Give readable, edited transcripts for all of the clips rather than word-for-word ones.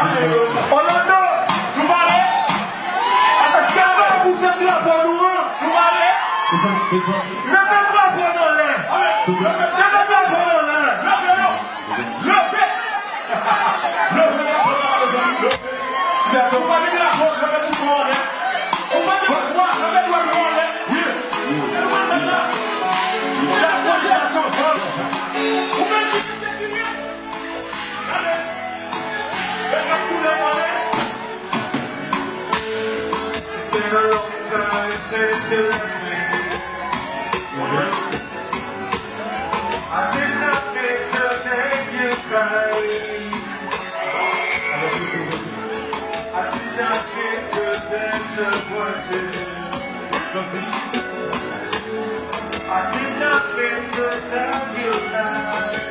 Orlando, nous parlez. Est-ce qu'il y a vous faites de la bonne nous parlez. Le même drapeau dans l'air. Le même drapeau dans l'air. Le paix. Tu vas parler de la bonne, le même drapeau dans l'air. On va dire quoi? Le même drapeau dans l'air. Oui. La bonne chanson. On va dire que c'est fini. Allez. It's been a long time since you left me. I did not mean to make you cry. I did not mean to disappoint you. I did not mean to tell you lies.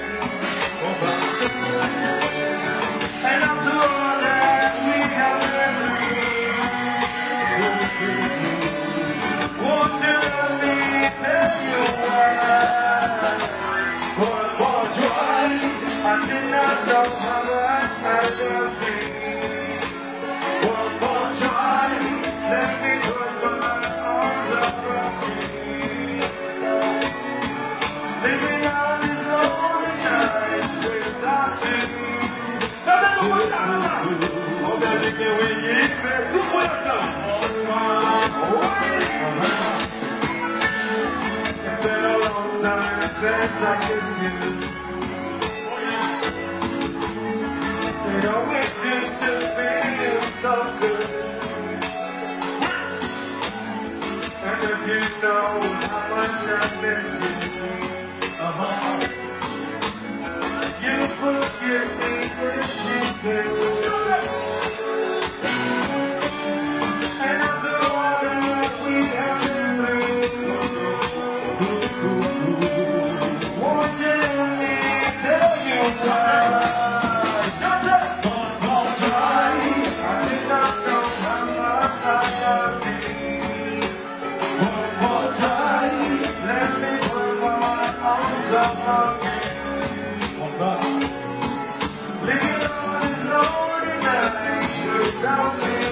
And after all that we have been through, won't you let me tell you why? For more joy, I did not know how much I love you. For more joy, let me put my arms around you. Living on these lonely nights without you. Oh baby, can we get back to yourself? It's been a long time since I kissed you. It always used to feel so good. And if you know how much I miss you, you forgive me if you can. And after all that we have been through, won't you let me tell you why? One more try. I did not know how much I loved you. One more try. Let me put my arms around you. Living on this lonely night without you.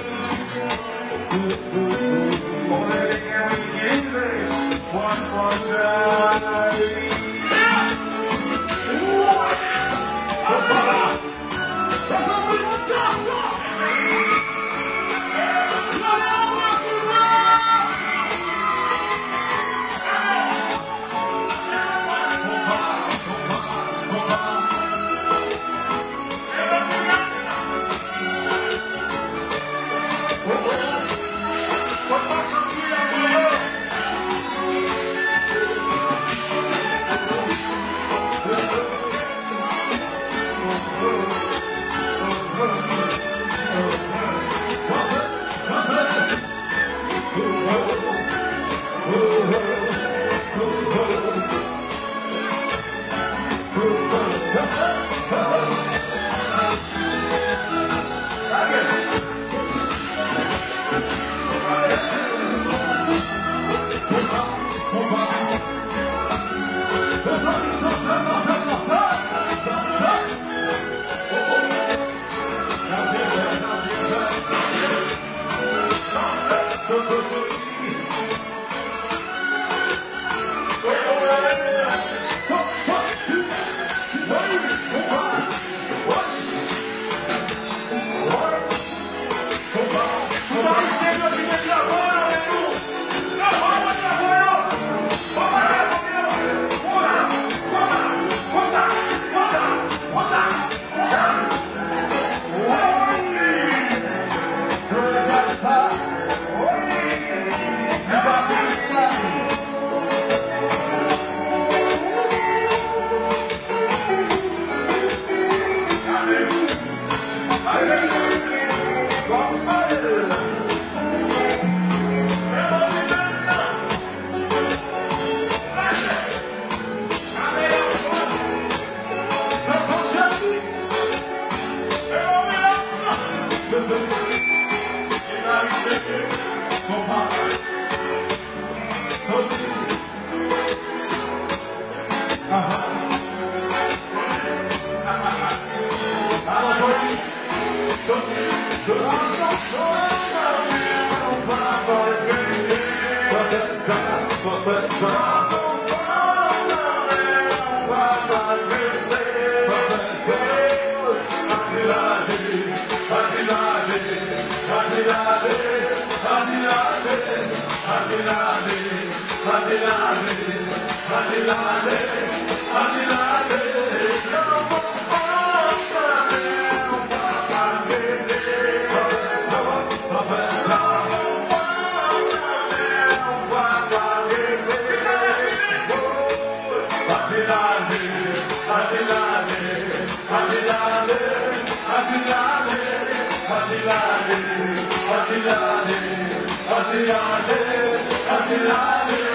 Only can we get this one more try. Atilale,